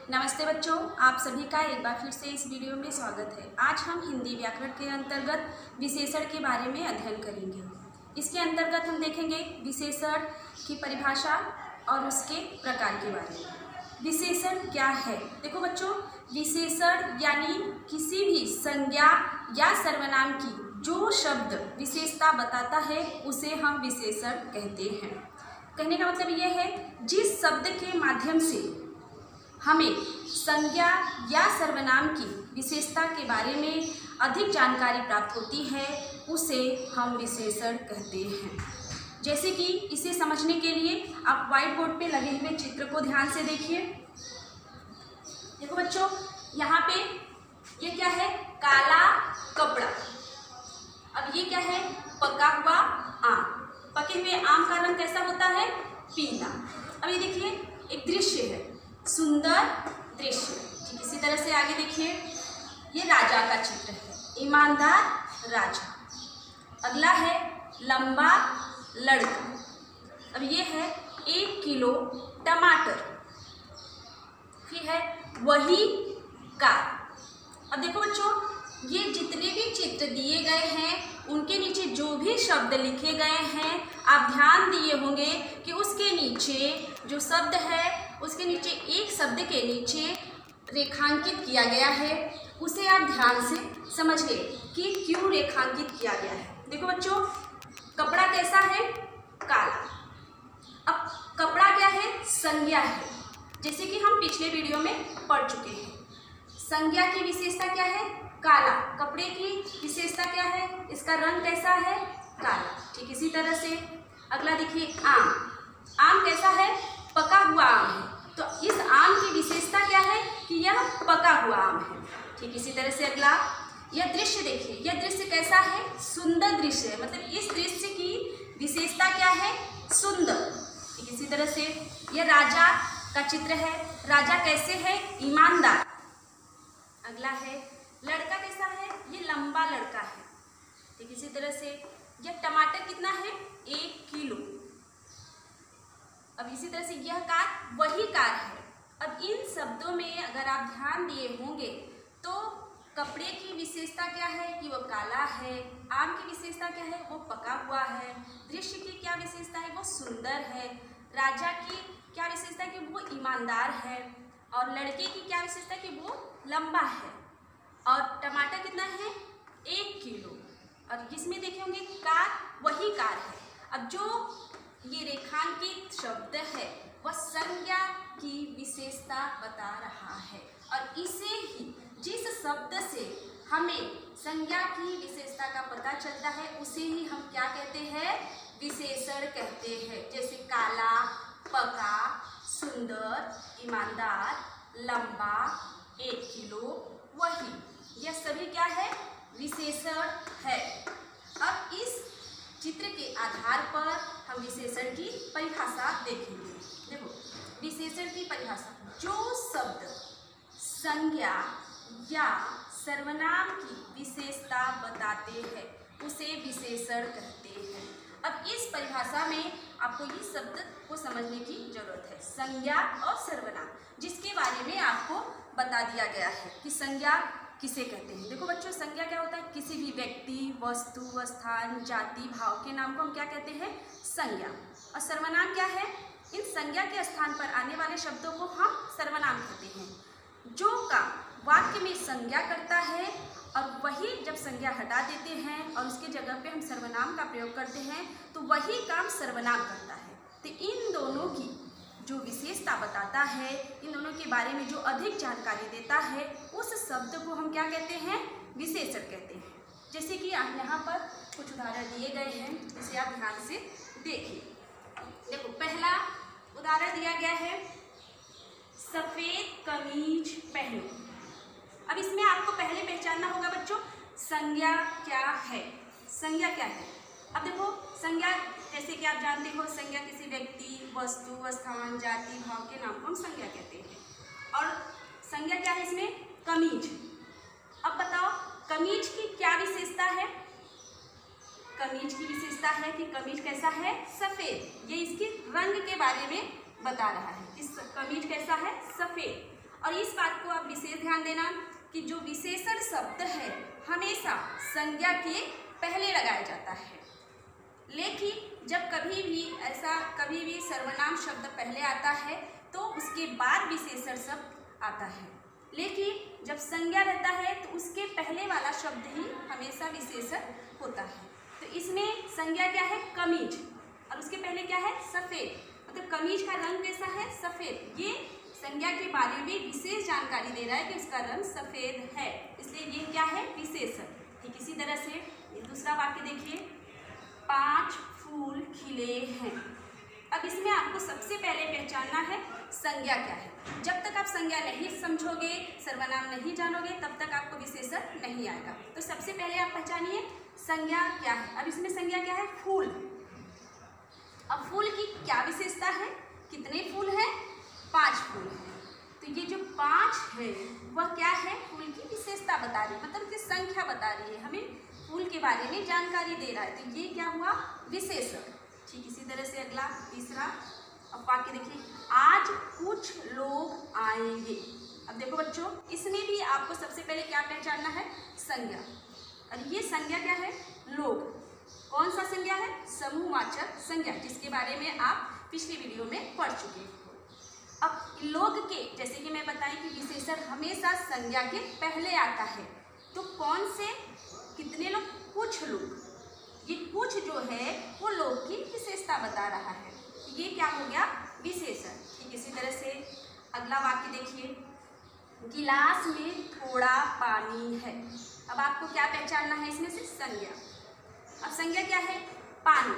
नमस्ते बच्चों, आप सभी का एक बार फिर से इस वीडियो में स्वागत है। आज हम हिंदी व्याकरण के अंतर्गत विशेषण के बारे में अध्ययन करेंगे। इसके अंतर्गत हम देखेंगे विशेषण की परिभाषा और उसके प्रकार के बारे में। विशेषण क्या है? देखो बच्चों, विशेषण यानी किसी भी संज्ञा या सर्वनाम की जो शब्द विशेषता बताता है उसे हम विशेषण कहते हैं। कहने का मतलब यह है जिस शब्द के माध्यम से हमें संज्ञा या सर्वनाम की विशेषता के बारे में अधिक जानकारी प्राप्त होती है उसे हम विशेषण कहते हैं। जैसे कि इसे समझने के लिए आप व्हाइट बोर्ड पे लगे हुए चित्र को ध्यान से देखिए। देखो बच्चों, यहाँ पे ये क्या है? काला कपड़ा। अब ये क्या है? पका हुआ आम। पके हुए आम का रंग कैसा होता है? पीला। अब ये देखिए एक दृश्य है, सुंदर दृश्य। ठीक इसी तरह से आगे देखिए, ये राजा का चित्र है, ईमानदार राजा। अगला है लंबा लड़का। अब ये है 1 किलो टमाटर। फिर है वही कार। अब देखो बच्चों, ये जितने भी चित्र दिए गए हैं उनके नीचे जो भी शब्द लिखे गए हैं आप ध्यान दिए होंगे कि उसके नीचे जो शब्द है उसके नीचे एक शब्द के नीचे रेखांकित किया गया है। उसे आप ध्यान से समझिए कि क्यों रेखांकित किया गया है। देखो बच्चों, कपड़ा कैसा है? काला। अब कपड़ा क्या है? संज्ञा है, जैसे कि हम पिछले वीडियो में पढ़ चुके हैं। संज्ञा की विशेषता क्या है? काला। कपड़े की विशेषता क्या है? इसका रंग कैसा है? काला। ठीक इसी तरह से अगला देखिए आम। आम कैसा है? पका हुआ आम है। तो इस आम की विशेषता क्या है कि यह पका हुआ आम है। ठीक इसी तरह से अगला यह दृश्य देखिए, यह दृश्य कैसा है? सुंदर दृश्य है। मतलब इस दृश्य की विशेषता क्या है? सुंदर। ठीक इसी तरह से यह राजा का चित्र है। राजा कैसे है? ईमानदार। अगला है लड़का कैसा है? ये लंबा लड़का है। ठीक इसी तरह से यह टमाटर कितना है? 1 किलो। अब इसी तरह से यह कार वही कार है। अब इन शब्दों में अगर आप ध्यान दिए होंगे तो कपड़े की विशेषता क्या है कि वो काला है। आम की विशेषता क्या है? वो पका हुआ है। दृश्य की क्या विशेषता है? वो सुंदर है। राजा की क्या विशेषता है कि वो ईमानदार है। और लड़के की क्या विशेषता है कि वो लंबा है। और टमाटर कितना है? 1 किलो। और इसमें देखे होंगे कार वही कार है। अब जो ये रेखांकित शब्द है वह संज्ञा की विशेषता बता रहा है और इसे ही जिस शब्द से हमें संज्ञा की विशेषता का पता चलता है उसे ही हम क्या कहते हैं? विशेषण कहते हैं। जैसे काला, पका, सुंदर, ईमानदार, लंबा, 1 किलो, वही, यह सभी क्या है? विशेषण है। अब इस चित्र के आधार पर हम विशेषण की परिभाषा देखेंगे। देखो, विशेषण की परिभाषा, जो शब्द संज्ञा या सर्वनाम की विशेषता बताते हैं उसे विशेषण कहते हैं। अब इस परिभाषा में आपको इस शब्द को समझने की जरूरत है, संज्ञा और सर्वनाम, जिसके बारे में आपको बता दिया गया है कि संज्ञा किसे कहते हैं। देखो बच्चों, संज्ञा क्या होता है? किसी भी व्यक्ति, वस्तु, स्थान, जाति, भाव के नाम को हम क्या कहते हैं? संज्ञा। और सर्वनाम क्या है? इन संज्ञा के स्थान पर आने वाले शब्दों को हम सर्वनाम कहते हैं। जो काम वाक्य में संज्ञा करता है और वही जब संज्ञा हटा देते हैं और उसके जगह पे हम सर्वनाम का प्रयोग करते हैं तो वही काम सर्वनाम करता है। तो इन दोनों की जो विशेषता बताता है, इन दोनों के बारे में जो अधिक जानकारी देता है उस शब्द को हम क्या कहते हैं? विशेषण कहते हैं। जैसे कि यहाँ पर कुछ उदाहरण दिए गए हैं जिसे आप ध्यान से देखिए। देखो, पहला उदाहरण दिया गया है, सफेद कमीज पहनो। अब इसमें आपको पहले पहचानना होगा बच्चों संज्ञा क्या है। संज्ञा क्या है? अब देखो, संज्ञा जैसे कि आप जानते हो, संज्ञा किसी व्यक्ति, वस्तु, स्थान, जाति, भाव के नाम को हम संज्ञा कहते हैं। और संज्ञा क्या है इसमें? कमीज। अब बताओ कमीज की क्या विशेषता है? कमीज की विशेषता है कि कमीज कैसा है? सफेद। ये इसके रंग के बारे में बता रहा है कि कमीज कैसा है? सफेद। और इस बात को आप विशेष ध्यान देना कि जो विशेषण शब्द है हमेशा संज्ञा के पहले लगाया जाता है, लेकिन जब कभी भी सर्वनाम शब्द पहले आता है तो उसके बाद विशेषण शब्द आता है, लेकिन जब संज्ञा रहता है तो उसके पहले वाला शब्द ही हमेशा विशेषण होता है। तो इसमें संज्ञा क्या है? कमीज, और उसके पहले क्या है? सफ़ेद। मतलब कमीज का रंग कैसा है? सफ़ेद। ये संज्ञा के बारे में विशेष जानकारी दे रहा है कि उसका रंग सफ़ेद है, इसलिए ये क्या है? विशेषण। ठीक इसी तरह से दूसरा वाक्य देखिए, 5 फूल खिले हैं। अब इसमें आपको सबसे पहले पहचानना है संज्ञा क्या है। जब तक आप संज्ञा नहीं समझोगे, सर्वनाम नहीं जानोगे, तब तक आपको विशेषण नहीं आएगा। तो सबसे पहले आप पहचानिए संज्ञा क्या है। अब इसमें संज्ञा क्या है? फूल। अब फूल की क्या विशेषता है? कितने फूल हैं? 5 फूल हैं। तो ये जो 5 है वह क्या है? फूल की विशेषता बता रही है, मतलब इसकी संख्या बता रही है, हमें फूल के बारे में जानकारी दे रहा है। तो ये क्या हुआ? विशेषण। ठीक इसी तरह से अगला तीसरा अब वाक्य देखिए, आज कुछ लोग आएंगे। अब देखो बच्चों, इसमें भी आपको सबसे पहले क्या पहचानना है? संज्ञा। और ये संज्ञा क्या है? लोग। कौन सा संज्ञा है? समूहवाचक संज्ञा, जिसके बारे में आप पिछली वीडियो में पढ़ चुके हैं। अब लोग के, जैसे कि मैं बताई कि विशेषण हमेशा संज्ञा के पहले आता है, तो कौन से, कितने लोग? कुछ लोग। ये कुछ जो है वो लोग की विशेषता बता रहा है, ये क्या हो गया? विशेषण। ठीक इसी तरह से अगला वाक्य देखिए, गिलास में थोड़ा पानी है। अब आपको क्या पहचानना है इसमें से? संज्ञा। अब संज्ञा क्या है? पानी।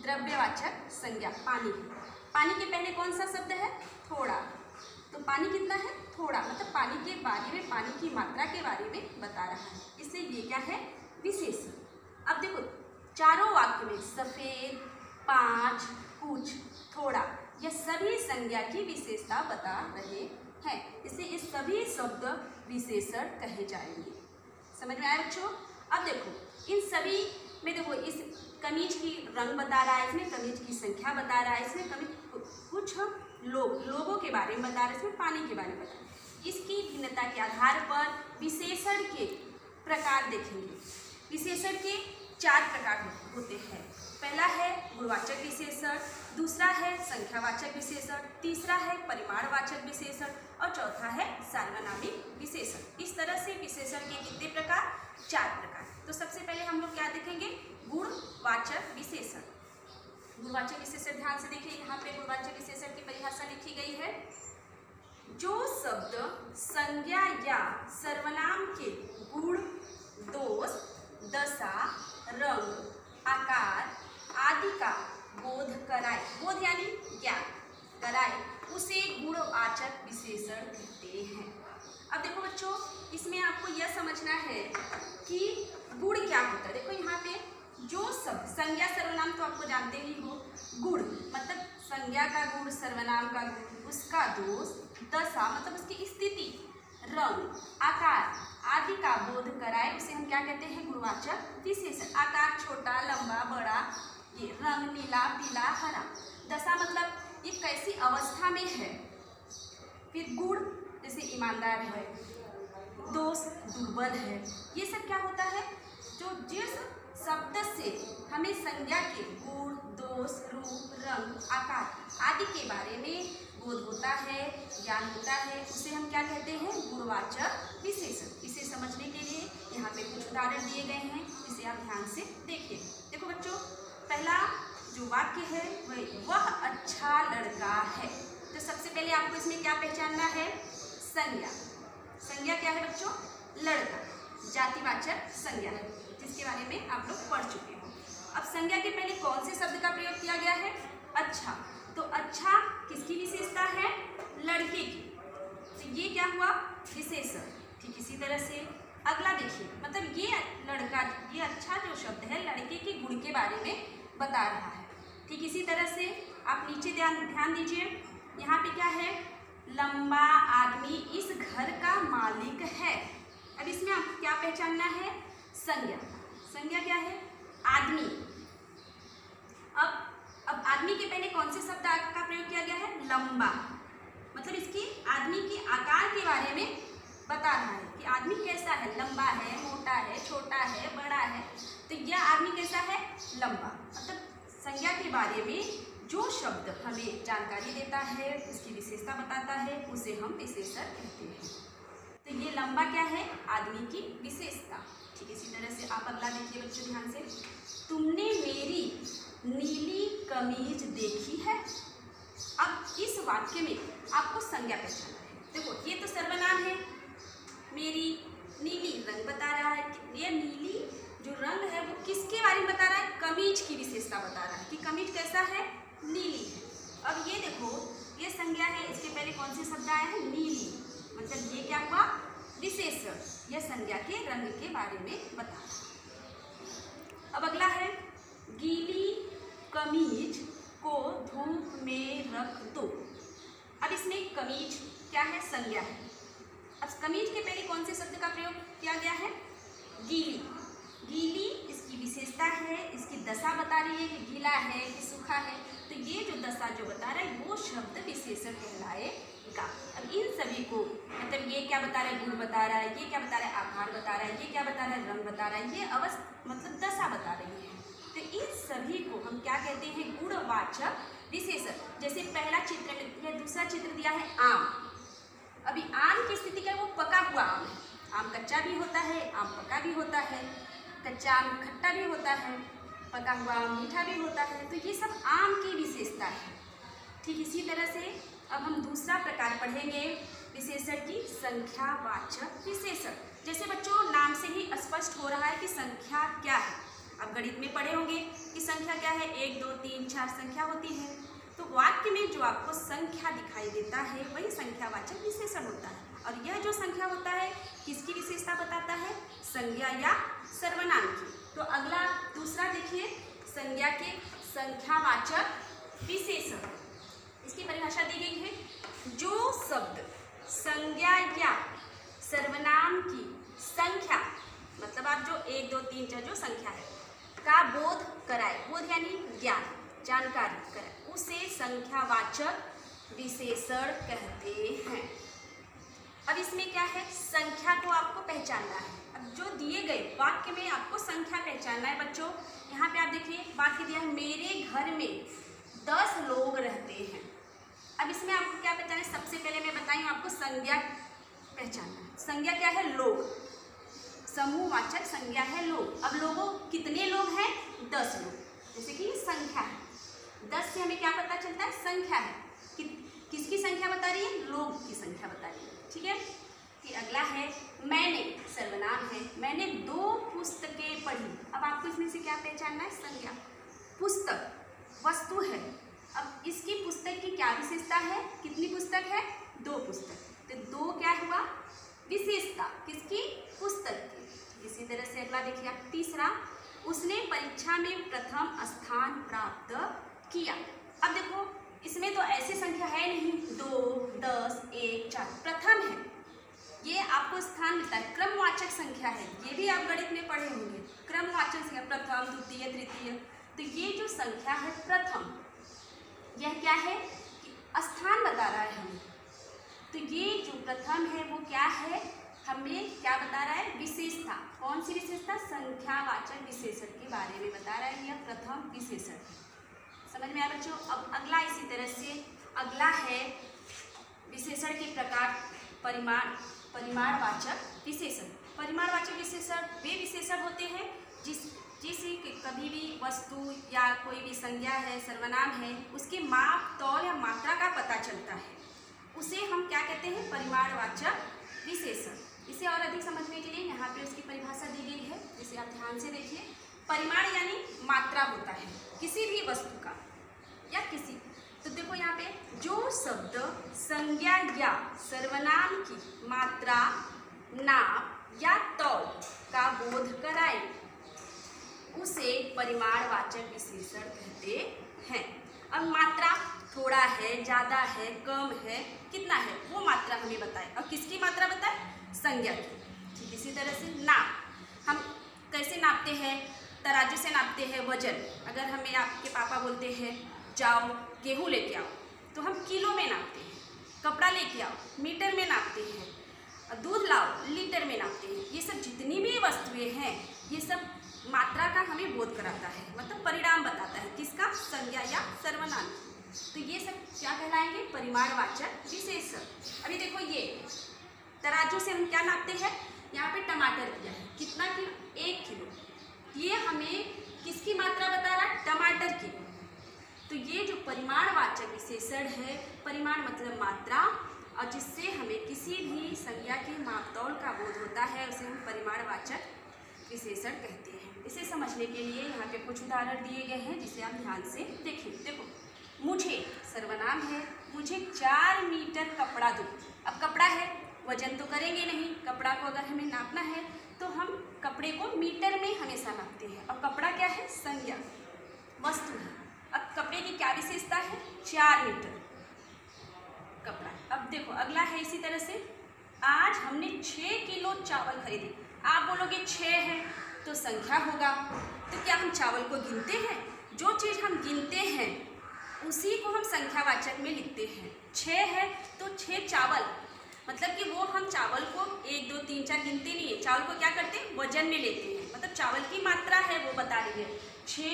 द्रव्यवाचक संज्ञा पानी है। पानी के पहले कौन सा शब्द है? थोड़ा। तो पानी कितना है? थोड़ा। मतलब पानी के बारे में, पानी की मात्रा के बारे में बता रहा है, इसलिए ये क्या है? विशेषण। अब देखो चारों वाक्य में सफ़ेद, 5, कुछ, थोड़ा, ये सभी संज्ञा की विशेषता बता रहे हैं, इसलिए ये सभी शब्द विशेषण कहे जाएंगे। समझ में आया बच्चों? अब देखो इन सभी में देखो, इस कमीज की रंग बता रहा है, इसमें कमीज की संख्या बता रहा है, इसमें कमीज कुछ लोगों के बारे में बता रहा है, इसमें पानी के बारे में बता रहा है। इसकी भिन्नता के आधार पर विशेषण के प्रकार देखेंगे। विशेषण के 4 प्रकार होते हैं। पहला है गुणवाचक विशेषण, दूसरा है संख्यावाचक विशेषण, तीसरा है परिमाणवाचक विशेषण और चौथा है सार्वनामिक विशेषण। इस तरह से विशेषण के कितने प्रकार? 4 प्रकार। तो सबसे पहले हम लोग क्या देखेंगे? गुणवाचक विशेषण। गुणवाचक विशेषण ध्यान से देखिए, यहाँ पे गुणवाचक विशेषण की परिभाषा लिखी गई है, जो शब्द संज्ञा या सर्वनाम के गुण, दोष, दशा, रंग, आकार आदि का बोध कराए, बोध यानी ज्ञान कराए, उसे गुणवाचक विशेषण कहते हैं। अब देखो बच्चों, इसमें आपको यह समझना है कि गुण क्या होता है। देखो यहाँ पे जो शब्द, संज्ञा सर्वनाम तो आपको जानते ही हो, गुण मतलब संज्ञा का गुण, सर्वनाम का गुण, उसका दोष, दशा मतलब उसकी स्थिति, रंग, आकार आदि का बोध कराए, उसे हम क्या कहते हैं? गुणवाचक विशेषण। आकार छोटा, लंबा, बड़ा, ये रंग नीला, पीला, हरा। दशा मतलब ये कैसी अवस्था में है। फिर गुण जैसे ईमानदार है, दोष दुर्बल है। ये सब क्या होता है? जो जिस शब्द से हमें संज्ञा के गुण, दोष, रूप, रंग, आकार आदि के बारे में बोध होता है, ज्ञान होता है, उसे हम क्या कहते हैं? गुणवाचक विशेषण। इसे समझने के लिए यहाँ पे कुछ उदाहरण दिए गए हैं, इसे आप ध्यान से देखिए। देखो बच्चों, पहला जो वाक्य है वह अच्छा लड़का है। तो सबसे पहले आपको इसमें क्या पहचानना है? संज्ञा। संज्ञा क्या है बच्चों? लड़का। जातिवाचक संज्ञा है, जिसके बारे में आप लोग पढ़ चुके हो। अब संज्ञा के पहले कौन से शब्द का प्रयोग किया गया है? अच्छा। तो अच्छा किसकी विशेषता है? लड़के की। तो ये क्या हुआ? विशेषण। ठीक इसी तरह से अगला देखिए, मतलब ये लड़का, ये अच्छा जो शब्द है लड़के के गुण के बारे में बता रहा है। ठीक इसी तरह से आप नीचे ध्यान दीजिए, यहाँ पे क्या है? लंबा आदमी इस घर का मालिक है। अब इसमें आपको क्या पहचानना है? संज्ञा। संज्ञा क्या है? आदमी। अब आदमी के पहले कौन से शब्द का प्रयोग किया गया है? लंबा। मतलब इसकी आदमी के आकार के बारे में बता रहा है कि आदमी कैसा है, लंबा है, मोटा है, छोटा है, बड़ा है। तो यह आदमी कैसा है, लंबा। मतलब संज्ञा के बारे में जो शब्द हमें जानकारी देता है, उसकी विशेषता बताता है, उसे हम विशेषण कहते हैं। तो ये लंबा क्या है, आदमी की विशेषता। ठीक, इसी तरह से आप अगला देखिए बच्चों ध्यान से। तुमने मेरी नीली कमीज देखी है। अब इस वाक्य में आपको संज्ञा पहचानना है। देखो ये तो सर्वनाम है, मेरी नीली रंग बता रहा है। ये नीली जो रंग है वो किसके बारे में बता रहा है, कमीज की विशेषता बता रहा है कि कमीज कैसा है, नीली है। अब ये देखो ये संज्ञा है, इसके पहले कौन से शब्द आया है, नीली, मतलब ये क्या हुआ, विशेषण। यह संज्ञा के रंग के बारे में बता रहा है। अब अगला है, गीली कमीज को धूप में रख दो। अब इसमें कमीज क्या है, संज्ञा है। अब कमीज के पहले कौन से शब्द का प्रयोग किया गया है, गीली। गीली इसकी विशेषता है, इसकी दशा बता रही है कि गीला है कि सूखा है। तो ये जो दशा जो बता रहा है वो शब्द विशेषण कहलाएगा। अब इन सभी को मतलब ये क्या बता रहा है, गुण बता रहा है, ये क्या बता रहा है, आकार बता रहा है, ये क्या बता रहा है, रंग बता रहा है, ये अवस्था मतलब दशा बता रही है। तो इन सभी को हम क्या कहते हैं, गुणवाचक विशेषण। जैसे पहला चित्र या दूसरा चित्र दिया है आम। अभी आम की स्थिति क्या है, वो पका हुआ आम है। आम कच्चा भी होता है, आम पका भी होता है। कच्चा आम खट्टा भी होता है, पका हुआ आम मीठा भी होता है। तो ये सब आम की विशेषता है। ठीक इसी तरह से अब हम दूसरा प्रकार पढ़ेंगे विशेषण की, संख्यावाचक विशेषण। जैसे बच्चों नाम से ही स्पष्ट हो रहा है कि संख्या क्या है। आप गणित में पढ़े होंगे कि संख्या क्या है, 1 2 3 4 संख्या होती है। तो वाक्य में जो आपको संख्या दिखाई देता है वही संख्यावाचक विशेषण होता है। और यह जो संख्या होता है किसकी विशेषता बताता है, संज्ञा या सर्वनाम की। तो अगला दूसरा देखिए, संज्ञा के संख्यावाचक विशेषण। इसकी परिभाषा दी गई है, जो शब्द संज्ञा या सर्वनाम की संख्या, मतलब आप जो 1 2 3 4 जो संख्या है का बोध कराए, बोध यानी ज्ञान, जानकारी कराए, उसे संख्यावाचक विशेषण कहते हैं। अब इसमें क्या है, संख्या को आपको पहचानना है। अब जो दिए गए वाक्य में आपको संख्या पहचानना है बच्चों। यहाँ पे आप देखिए वाक्य दिया है, मेरे घर में 10 लोग रहते हैं। अब इसमें आपको क्या पहचाना है, सबसे पहले मैं बताई आपको संज्ञा पहचानना है। संज्ञा क्या है, लोग, समूहवाचक संज्ञा है लोग। अब लोगों कितने लोग हैं, 10 लोग, जैसे कि संख्या है। 10 से हमें क्या पता चलता है, संख्या है। किसकी संख्या बता रही है, लोग की संख्या बता रही है। ठीक है, फिर अगला है, मैंने, सर्वनाम है, मैंने 2 पुस्तकें पढ़ी। अब आपको इसमें से क्या पहचानना है, संज्ञा। पुस्तक वस्तु है। अब इसकी पुस्तक की क्या विशेषता है, कितनी पुस्तक है, 2 पुस्तक। तो 2 क्या हुआ, विशेषता किसकी, पुस्तक की। इसी तरह से अगला देखिए आप, तीसरा, उसने परीक्षा में प्रथम स्थान प्राप्त किया। अब देखो इसमें तो ऐसी संख्या है नहीं, 2 10 1 4, प्रथम है, ये आपको स्थान मिलता है, क्रमवाचक संख्या है। ये भी आप गणित में पढ़े होंगे, क्रमवाचक संख्या, प्रथम द्वितीय तृतीय। तो ये जो संख्या है प्रथम, यह क्या है, स्थान बता रहा है हमें। तो ये जो प्रथम है वो क्या है, हमें क्या बता रहा है, विशेषता। कौन सी विशेषता, संख्यावाचक विशेषण के बारे में बता रहा है, यह प्रथम विशेषण। समझ में आया बच्चों। अब अगला इसी तरह से अगला है विशेषण के प्रकार, परिमाणवाचक विशेषण। परिमाणवाचक विशेषण वे विशेषण होते हैं जिसे कभी भी वस्तु या कोई भी संज्ञा है, सर्वनाम है, उसके माप, तौल या मात्रा का पता चलता है, उसे हम क्या कहते हैं, परिमाणवाचक विशेषण। इसे और अधिक समझने के लिए यहाँ पे उसकी परिभाषा दी गई है, जिसे आप ध्यान से देखिए। परिमाण यानी मात्रा होता है किसी भी वस्तु का या किसी। तो देखो यहाँ पे, जो शब्द संज्ञा या सर्वनाम की मात्रा, नाप या तौल का बोध कराए उसे परिमाणवाचक विशेषण कहते हैं। अब मात्रा थोड़ा है, ज़्यादा है, कम है, कितना है, वो मात्रा हमें बताए। अब किसकी मात्रा बताए, संज्ञा की। ठीक इसी तरह से नाप, हम कैसे नापते हैं, तराजू से नापते हैं वजन। अगर हमें आपके पापा बोलते हैं जाओ गेहूँ लेके आओ, तो हम किलो में नापते हैं। कपड़ा लेके आओ मीटर में नापते हैं, दूध लाओ लीटर में नापते हैं। ये सब जितनी भी वस्तुएं हैं ये सब मात्रा का हमें बोध कराता है, मतलब परिणाम बताता है किसका, संज्ञा या सर्वनाम। तो ये सब क्या कहलाएंगे, परिमाणवाचक विशेषण। अभी देखो ये तराजू से हम क्या नापते हैं, यहाँ पे टमाटर दिया है, कितना किलो, 1 किलो। ये हमें किसकी मात्रा बता रहा है, टमाटर की। तो ये जो परिमाणवाचक विशेषण है, परिमाण मतलब मात्रा, और जिससे हमें किसी भी संज्ञा के मापतौल का बोध होता है उसे हम परिमाणवाचक विशेषण कहते हैं। इसे समझने के लिए यहाँ पे कुछ उदाहरण दिए गए हैं जिसे आप ध्यान से देखें। देखो, मुझे सर्वनाम है, मुझे 4 मीटर कपड़ा दो। अब कपड़ा है, वजन तो करेंगे नहीं, कपड़ा को अगर हमें नापना है तो हम कपड़े को मीटर में हमेशा नापते हैं। और कपड़ा क्या है, संज्ञा, वस्तु है। अब कपड़े की क्या विशेषता है, 4 मीटर कपड़ा। अब देखो अगला है इसी तरह से, आज हमने 6 किलो चावल खरीदे। आप बोलोगे 6 है तो संख्या होगा, तो क्या हम चावल को गिनते हैं? जो चीज़ हम गिनते हैं उसी को हम संख्यावाचक में लिखते हैं। 6 है तो 6 चावल, मतलब कि वो हम चावल को 1 2 3 4 गिनते नहीं है, चावल को क्या करते हैं, वजन में लेते हैं, मतलब चावल की मात्रा है वो बता रही है। 6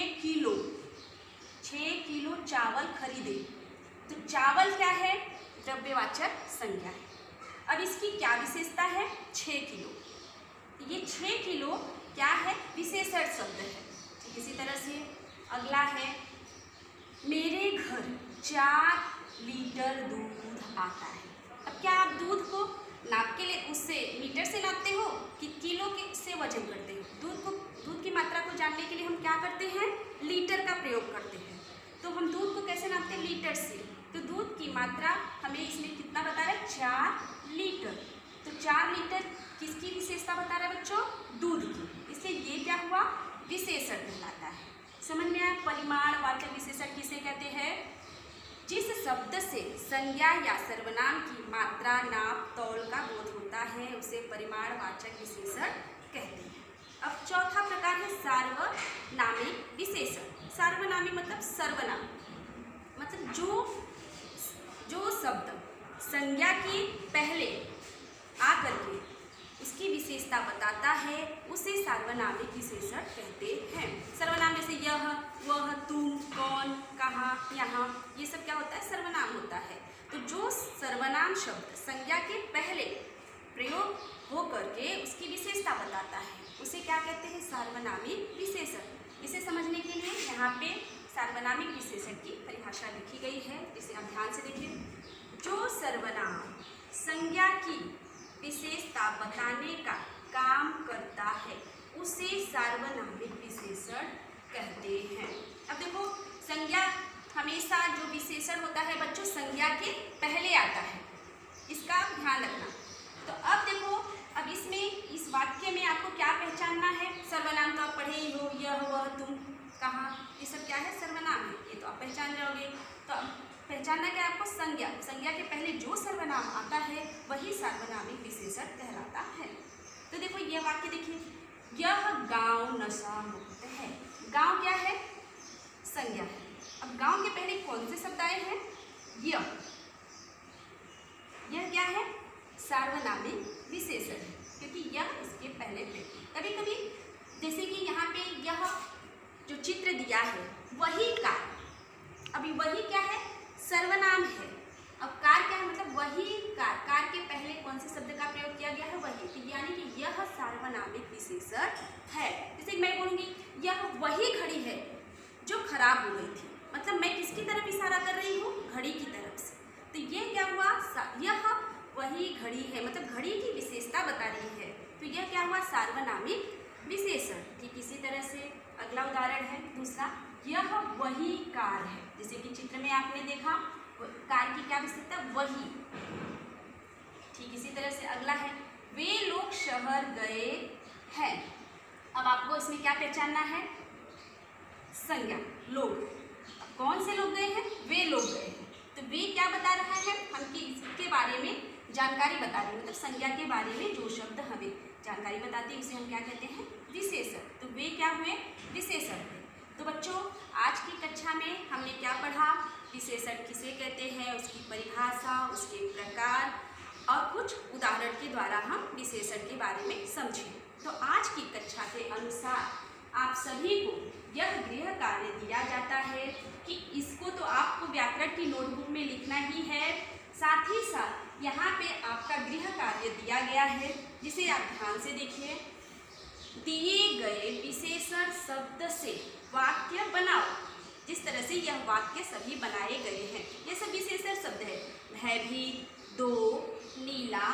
किलो चावल खरीदे, तो चावल क्या है, द्रव्यवाचक संज्ञा है। अब इसकी क्या विशेषता है, 6 किलो। ये 6 किलो क्या है, विशेषण शब्द है। ठीक इसी तरह से अगला है, मेरे घर 4 लीटर दूध आता है। अब क्या आप दूध को नाप के लिए उससे मीटर से नापते हो कि किलो के से वजन करते हो? दूध की मात्रा को जानने के लिए हम क्या करते हैं, लीटर का प्रयोग करते हैं। तो हम दूध को कैसे नापते हैं, लीटर से। तो दूध की मात्रा हमें इसमें कितना बता रहा है, 4 लीटर। तो 4 लीटर किसकी विशेषता बता रहा है बच्चों, दूध की। इसलिए ये क्या हुआ, विशेषण कहलाता है। समझ में आया, परिमाणवाचक विशेषण किसे कहते हैं, जिस शब्द से संज्ञा या सर्वनाम की मात्रा, नाप, तौल का बोध होता है उसे परिमाणवाचक विशेषण कहते हैं। अब चौथा प्रकार है सार्वनामिक विशेषण। सार्वनामिक मतलब सर्वनाम, मतलब जो शब्द संज्ञा के पहले आकर के उसकी विशेषता बताता है उसे सार्वनामिक विशेषण कहते हैं। सर्वनाम जैसे यह, वह, तुम, कौन, कहाँ, यहाँ, ये सब क्या होता है, सर्वनाम होता है। तो जो सर्वनाम शब्द संज्ञा के पहले प्रयोग हो करके उसकी विशेषता बताता है उसे क्या कहते हैं, सार्वनामिक विशेषण। इसे समझने के लिए यहाँ पे सार्वनामिक विशेषण की परिभाषा लिखी गई है, इसे आप ध्यान से देखिए। जो सर्वनाम संज्ञा की विशेषता बताने का काम करता है उसे सार्वनामिक विशेषण कहते हैं। अब देखो, संज्ञा हमेशा जो विशेषण होता है बच्चों संज्ञा के पहले आता है, इसका आप ध्यान रखना। तो अब देखो, अब इसमें इस वाक्य में आपको क्या पहचानना है, सर्वनाम तो आप पढ़े ही हो, यह, वह, तुम, कहाँ, ये सब क्या है, सर्वनाम है, ये तो आप पहचान जाओगे। तो पहचानना क्या आपको, संज्ञा, संज्ञा के पहले जो सर्वनाम आता है वही सार्वनामिक विशेषण कहलाता है। तो देखो यह वाक्य देखिए, यह गांव नशा मुक्त है। गांव क्या है, संज्ञा है। अब गांव के पहले कौन से शब्द आए हैं, यह क्या है, सार्वनामिक विशेषण है, क्योंकि यह इसके पहले थे। कभी कभी जैसे कि यहाँ पे यह जो चित्र दिया है वही कार, अभी वही क्या है, सर्वनाम है। अब कार क्या है, मतलब वही कार, कार के पहले कौन से शब्द का प्रयोग किया गया है, वही, तो यानी कि यह सार्वनामिक विशेषण है। जैसे मैं बोलूँगी यह वही घड़ी है जो खराब हो गई थी, मतलब मैं किसकी तरफ इशारा कर रही हूँ, घड़ी की तरफ से। तो ये क्या हुआ, यह वही घड़ी है, मतलब घड़ी की विशेषता बता रही है, तो यह क्या हुआ, सार्वनामिक विशेषण। ठीक इसी तरह से अगला उदाहरण है दूसरा, यह वही कार है। जैसे कि चित्र में आपने देखा कार की क्या विशेषता, वही। ठीक इसी तरह से अगला है, वे लोग शहर गए हैं। अब आपको इसमें क्या पहचानना है, संज्ञा, लोग। अब कौन से लोग गए हैं, वे लोग गए हैं। तो वे क्या बता रहा है, हम इसके बारे में जानकारी बता रहे हैं, मतलब संज्ञा के बारे में जो शब्द हमें जानकारी बताते हैं उसे हम क्या कहते हैं, विशेषण। तो वे क्या हुए, विशेषण हुए। तो बच्चों आज की कक्षा में हमने क्या पढ़ा, विशेषण किसे कहते हैं, उसकी परिभाषा, उसके प्रकार और कुछ उदाहरण के द्वारा हम विशेषण के बारे में समझें। तो आज की कक्षा के अनुसार आप सभी को यह गृह कार्य दिया जाता है कि इसको तो आपको व्याकरण की नोटबुक में लिखना ही है, साथ ही साथ यहाँ पे आपका गृह कार्य दिया गया है जिसे आप ध्यान से देखिए। दिए गए विशेषण शब्द से वाक्य बनाओ। जिस तरह से यह वाक्य सभी बनाए गए हैं, ये सब विशेषण शब्द है। भयभीत, दो, नीला,